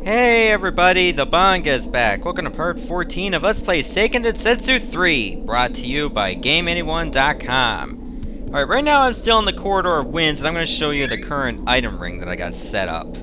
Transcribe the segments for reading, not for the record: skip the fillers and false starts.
Hey everybody, the Banga's back. Welcome to part 14 of Let's Play Seiken Densetsu 3, brought to you by GameAnyone.com. Alright, right now I'm still in the Corridor of Winds, and I'm going to show you the current item ring that I got set up.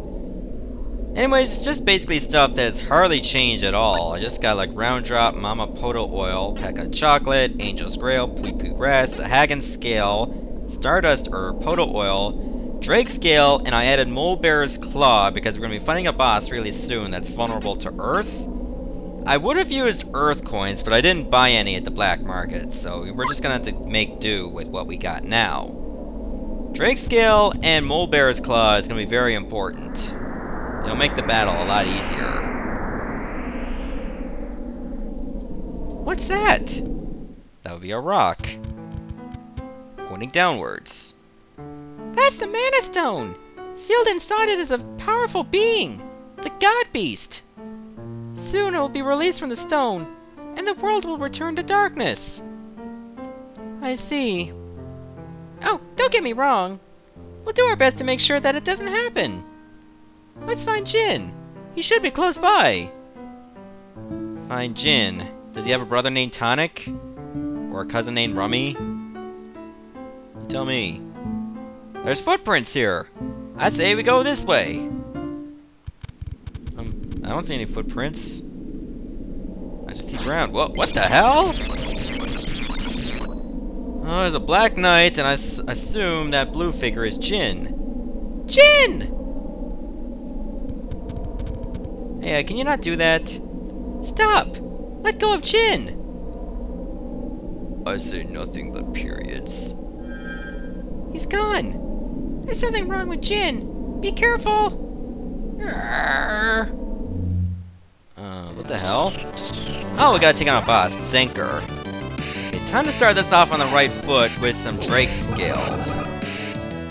Anyways, it's just basically stuff that has hardly changed at all. I just got like Round Drop, Mama Poto Oil, Peck of Chocolate, Angel's Grail, Pui Pui Grass, a Hagen Scale, Stardust Herb, Poto Oil, Drake Scale, and I added Mole Bear's Claw because we're going to be fighting a boss really soon that's vulnerable to Earth. I would have used Earth coins, but I didn't buy any at the black market, so we're just going to have to make do with what we got now. Drake Scale and Mole Bear's Claw is going to be very important. It'll make the battle a lot easier. What's that? That would be a rock. Pointing downwards. That's the Mana Stone! Sealed inside it is a powerful being! The God Beast! Soon it will be released from the stone, and the world will return to darkness. I see. Oh, don't get me wrong. We'll do our best to make sure that it doesn't happen. Let's find Jinn. He should be close by. Find Jinn. Does he have a brother named Tonic? Or a cousin named Rummy? You tell me. There's footprints here. I say we go this way. I don't see any footprints. I just see ground. What the hell? Oh, there's a black knight, and I assume that blue figure is Jinn. Jinn! Hey, can you not do that? Stop! Let go of Jinn! I say nothing but periods. He's gone! There's something wrong with Jinn! Be careful! What the hell? Oh, we gotta take on a boss, Zenker. Okay, time to start this off on the right foot with some Drake Scales.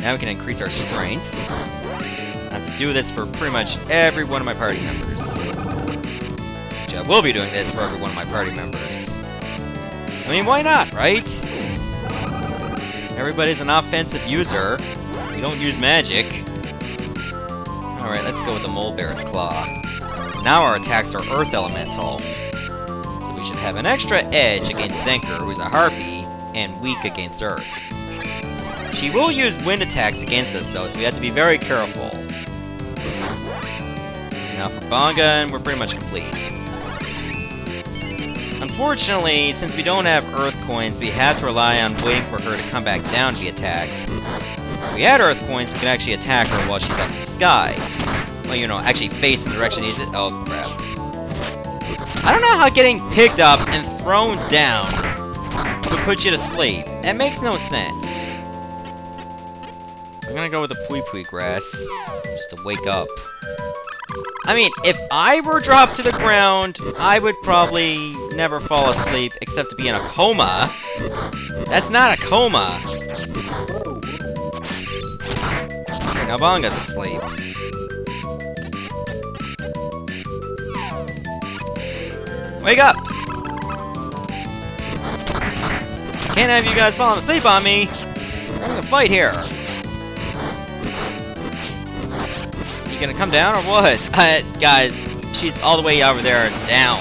Now we can increase our strength. I have to do this for pretty much every one of my party members. Actually, I will be doing this for every one of my party members. I mean, why not, right? Everybody's an offensive user. We don't use magic. Alright, let's go with the Mole Bear's Claw. Now our attacks are Earth Elemental. So we should have an extra edge against Zenker, who's a Harpy, and weak against Earth. She will use wind attacks against us, though, so we have to be very careful. Now for Bangan, we're pretty much complete. Unfortunately, since we don't have Earth coins, we have to rely on waiting for her to come back down to be attacked. If we had Earth coins, we can actually attack her while she's up in the sky. Well, you know, actually face in the direction he's in. Oh, crap. I don't know how getting picked up and thrown down would put you to sleep. That makes no sense. So I'm gonna go with the Pui Pui Grass, just to wake up. I mean, if I were dropped to the ground, I would probably never fall asleep except to be in a coma. That's not a coma. Okay, now Banga's asleep. Wake up! Can't have you guys falling asleep on me. We're having a fight here. You gonna come down or what? Guys, she's all the way over there down.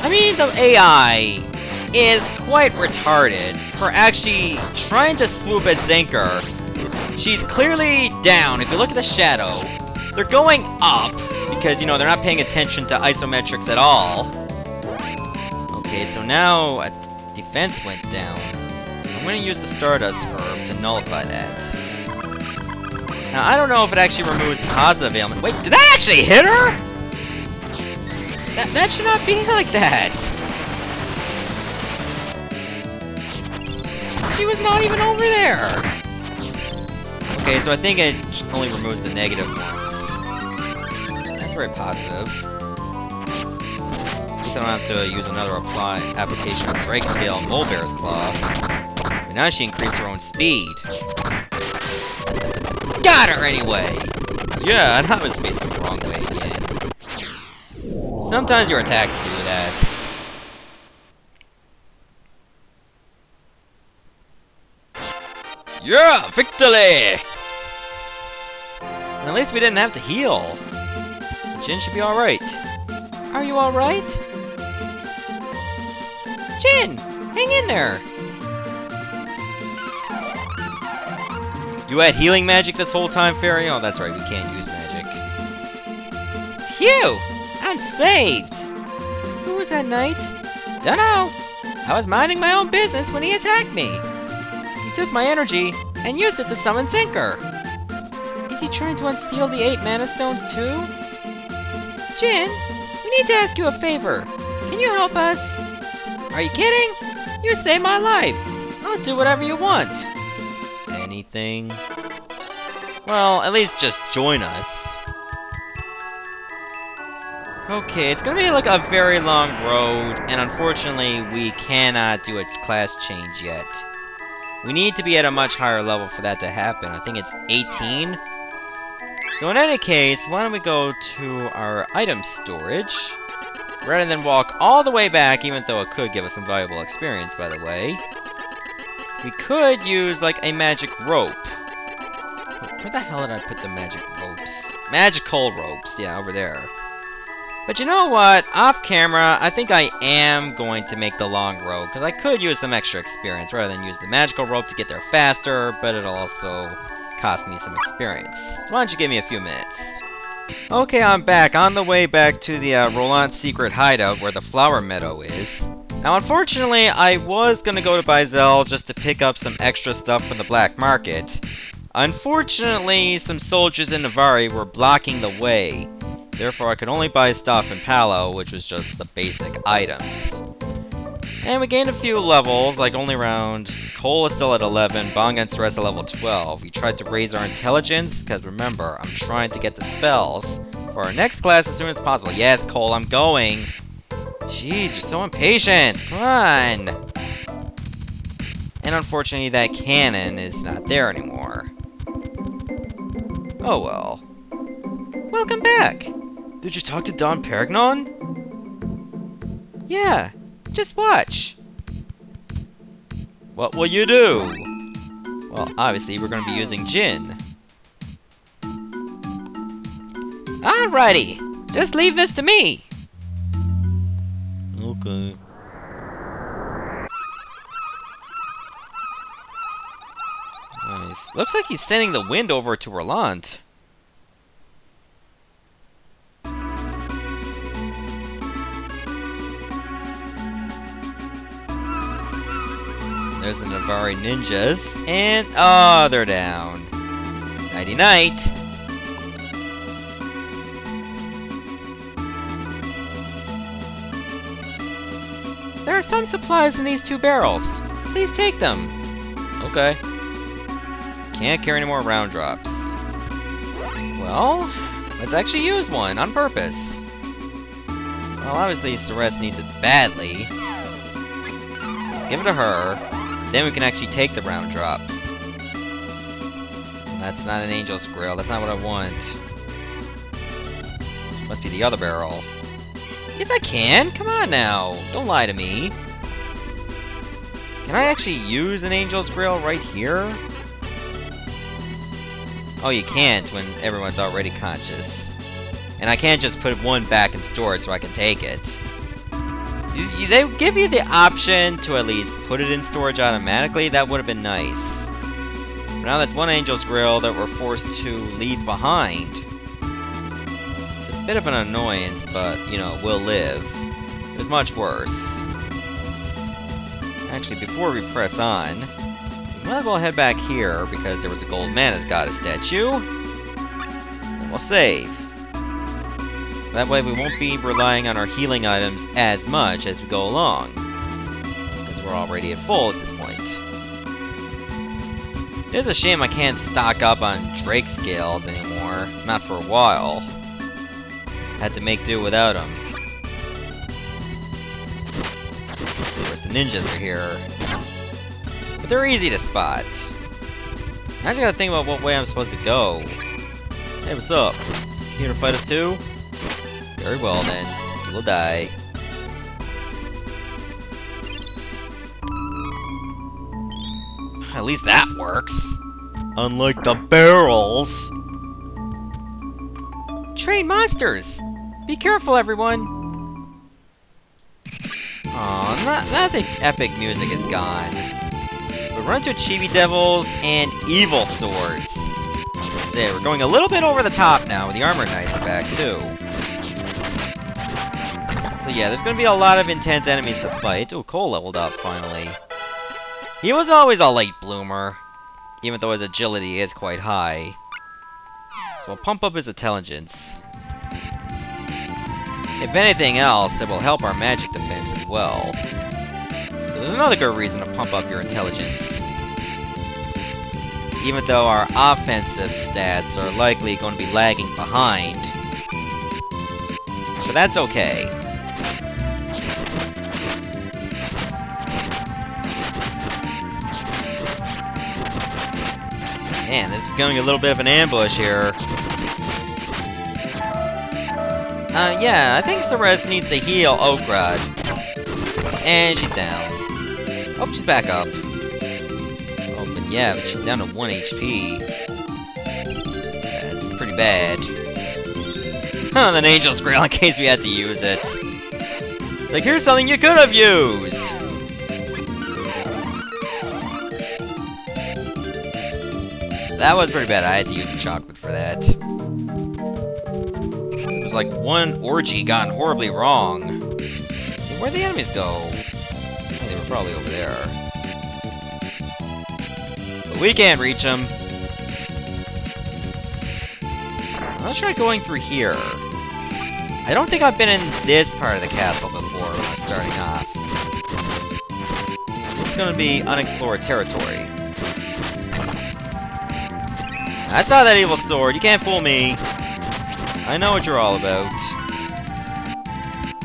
I mean, the AI is quite retarded for actually trying to swoop at Zenker. She's clearly down. If you look at the shadow, they're going up because, you know, they're not paying attention to isometrics at all. Okay, so now defense went down. So I'm gonna use the Stardust Herb to nullify that. Now, I don't know if it actually removes positive ailment. Wait, did that actually hit her? That should not be like that. She was not even over there. Okay, so I think it only removes the negative ones. That's very positive. At least I don't have to use another application of Drake Scale and Mole Bear's Claw. But now she increased her own speed. Got her anyway! Yeah, and I was facing the wrong way again. Sometimes your attacks do that. Yeah! Victory! And at least we didn't have to heal. Jinn should be alright. Are you alright? Jinn! Hang in there! You had healing magic this whole time, Fairy? Oh, that's right, we can't use magic. Phew! I'm saved! Who was that knight? Dunno! I was minding my own business when he attacked me. He took my energy and used it to summon Sinker. Is he trying to unseal the 8 mana stones too? Jinn, we need to ask you a favor. Can you help us? Are you kidding? You saved my life. I'll do whatever you want. Anything? Well, at least just join us. Okay, it's gonna be like a very long road, and unfortunately, we cannot do a class change yet. We need to be at a much higher level for that to happen. I think it's 18. So in any case, why don't we go to our item storage, rather than walk all the way back, even though it could give us some valuable experience, by the way. We could use, like, a magic rope. Where the hell did I put the magic ropes? Magical ropes, yeah, over there. But you know what? Off camera, I think I am going to make the long road, because I could use some extra experience rather than use the magical rope to get there faster, but it'll also cost me some experience. So why don't you give me a few minutes? Okay, I'm back. On the way back to the Rolante secret hideout where the flower meadow is. Now, unfortunately, I was going to go to Bizel just to pick up some extra stuff from the black market. Unfortunately, some soldiers in Navari were blocking the way. Therefore, I could only buy stuff in Palo, which was just the basic items. And we gained a few levels, like only around... Cole is still at 11, Bong and Ceres at level 12. We tried to raise our intelligence, because remember, I'm trying to get the spells for our next class as soon as possible. Yes, Cole, I'm going! Jeez, you're so impatient! Come on! And unfortunately, that cannon is not there anymore. Oh well. Welcome back! Did you talk to Don Perignon? Yeah, just watch. What will you do? Well, obviously, we're going to be using Jinn. Alrighty, just leave this to me. Okay. Nice. Looks like he's sending the wind over to Rolante. There's the Navari ninjas, and oh, they're down. Nighty night. There are some supplies in these 2 barrels. Please take them. Okay. Can't carry any more round drops. Well, let's actually use one on purpose. Well, obviously Ceres needs it badly. Let's give it to her. Then we can actually take the round drop. That's not an angel's grill. That's not what I want. Must be the other barrel. Yes, I can! Come on now! Don't lie to me. Can I actually use an angel's grill right here? Oh, you can't when everyone's already conscious. And I can't just put one back in storage so I can take it. They give you the option to at least put it in storage automatically. That would have been nice. But now that's one angel's grill that we're forced to leave behind. It's a bit of an annoyance, but, you know, we'll live. It was much worse. Actually, before we press on, we might as well head back here, because there was a gold Mana's Goddess statue. And we'll save. That way we won't be relying on our healing items as much as we go along. Because we're already at full at this point. It is a shame I can't stock up on Drake scales anymore. Not for a while. Had to make do without them. Of course, the ninjas are here. But they're easy to spot. I just gotta think about what way I'm supposed to go. Hey, what's up? You here to fight us too? Very well then. You will die. At least that works. Unlike the barrels. Train monsters! Be careful, everyone! Aw, now the epic music is gone. We run into Chibi Devils and Evil Swords. So yeah, we're going a little bit over the top now, the Armor Knights are back, too. So yeah, there's gonna be a lot of intense enemies to fight. Ooh, Cole leveled up, finally. He was always a late bloomer, even though his agility is quite high. So we'll pump up his intelligence. If anything else, it will help our magic defense as well. So there's another good reason to pump up your intelligence. Even though our offensive stats are likely going to be lagging behind. But that's okay. Man, this is becoming a little bit of an ambush here. Yeah, I think Ceres needs to heal Okrad. And she's down. Oh, she's back up. Oh, but yeah, but she's down to 1 HP. That's pretty bad. Huh, an Angel's Grail in case we had to use it. It's like, here's something you could have used! That was pretty bad. I had to use a chocolate for that. It was like one orgy gone horribly wrong. Hey, where'd the enemies go? Oh, they were probably over there. But we can't reach them. Let's try going through here. I don't think I've been in this part of the castle before when I was starting off. So this is going to be unexplored territory. I saw that evil sword. You can't fool me. I know what you're all about.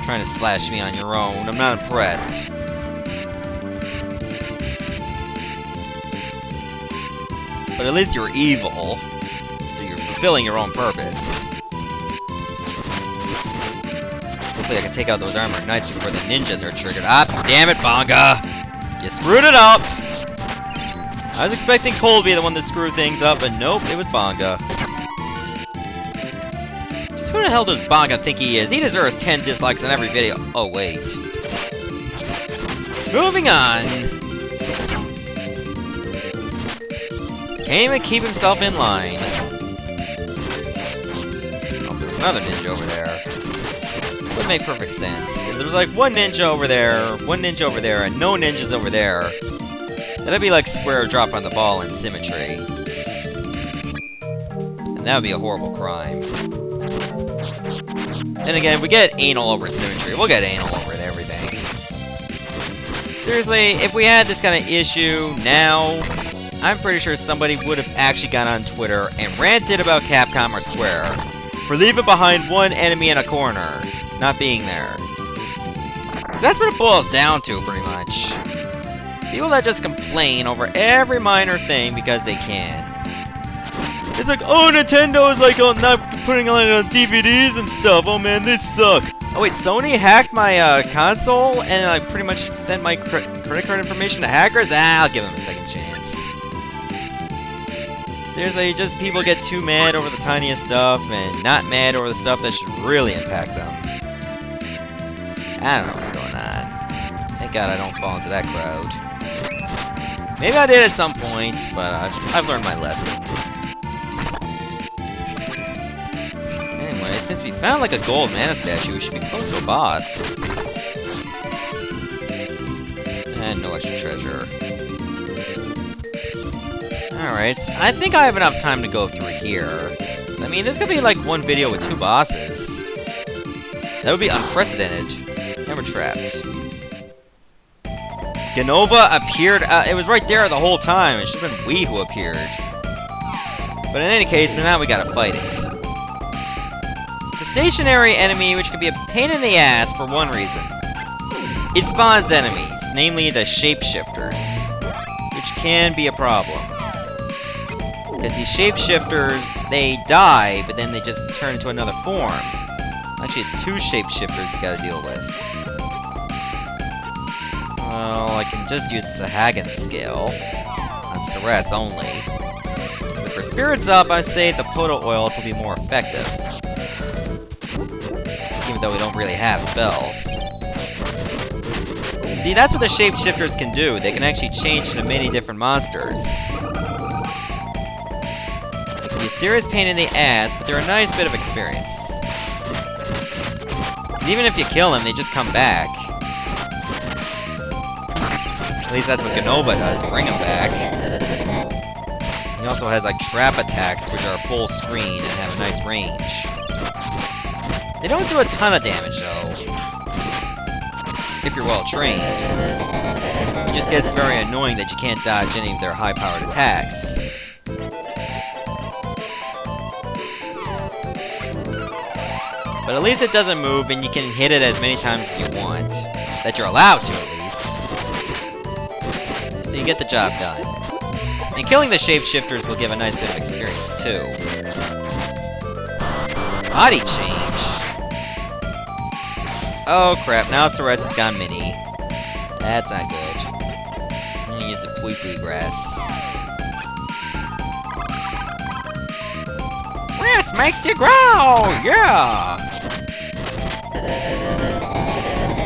Trying to slash me on your own. I'm not impressed. But at least you're evil. So you're fulfilling your own purpose. Hopefully I can take out those armored knights before the ninjas are triggered. Ah, damn it, Bonga! You screwed it up! I was expecting Cole to be the one to screw things up, but nope, it was Bonga. Just who the hell does Bonga think he is? He deserves 10 dislikes on every video. Oh, wait. Moving on. Can't even keep himself in line. Oh, there's another ninja over there. Would make perfect sense. If there was like one ninja over there, one ninja over there, and no ninjas over there, that'd be like square drop on the ball in symmetry. And that would be a horrible crime. Then again, if we get anal over symmetry, we'll get anal over everything. Seriously, if we had this kind of issue now, I'm pretty sure somebody would have actually gone on Twitter and ranted about Capcom or Square for leaving behind one enemy in a corner, not being there. 'Cause that's what it boils down to, pretty much. People that just complain over every minor thing because they can. It's like, oh, Nintendo is like not putting on DVDs and stuff. Oh man, they suck. Oh wait, Sony hacked my console and I pretty much sent my credit card information to hackers? Ah, I'll give them a second chance. Seriously, just people get too mad over the tiniest stuff and not mad over the stuff that should really impact them. I don't know what's going on. Thank God I don't fall into that crowd. Maybe I did at some point, but I've learned my lesson. Anyway, since we found like a gold mana statue, we should be close to a boss. And no extra treasure. Alright, I think I have enough time to go through here. So, I mean, this could be like one video with 2 bosses. That would be unprecedented. Never trapped. Ganova appeared, it was right there the whole time. It should have been we who appeared. But in any case, now we gotta fight it. It's a stationary enemy which can be a pain in the ass for one reason. It spawns enemies, namely the shapeshifters, which can be a problem. Because these shapeshifters, they die, but then they just turn into another form. Actually, it's 2 shapeshifters we gotta deal with. Well, I can just use Sahagan's skill on Ceres only. But for spirits up, I say the Poto oils will be more effective. even though we don't really have spells. See, that's what the shapeshifters can do. They can actually change into many different monsters. It can be a serious pain in the ass, but they're a nice bit of experience. 'Cause even if you kill them, they just come back. At least that's what Ganova does, bring them back. He also has, like, trap attacks, which are full screen and have a nice range. They don't do a ton of damage, though, if you're well trained. It just gets very annoying that you can't dodge any of their high-powered attacks. But at least it doesn't move, and you can hit it as many times as you want. That you're allowed to, at least. So you get the job done. And killing the shapeshifters will give a nice bit of experience, too. Body change. Oh crap, now Ceres has gone mini. That's not good. I'm gonna use the Pui grass. This makes you grow! Yeah!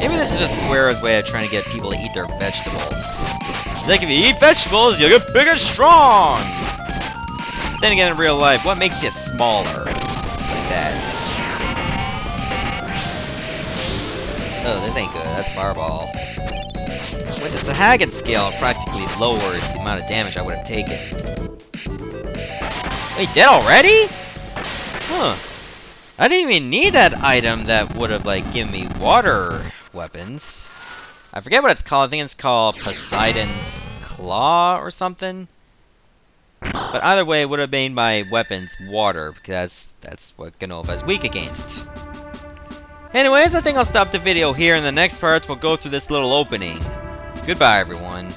Maybe this is just Square's way of trying to get people to eat their vegetables. It's like if you eat vegetables, you'll get big and strong! Then again, in real life, what makes you smaller? Like that. Oh, this ain't good. That's Fireball. With the Sahagin scale, it practically lowered the amount of damage I would have taken. Wait, dead already? Huh. I didn't even need that item that would have, like, given me water weapons. I forget what it's called. I think it's called Poseidon's Claw or something. But either way, it would have made my weapons water, because that's what Ganova's weak against. Anyways, I think I'll stop the video here. In the next part, we'll go through this little opening. Goodbye, everyone.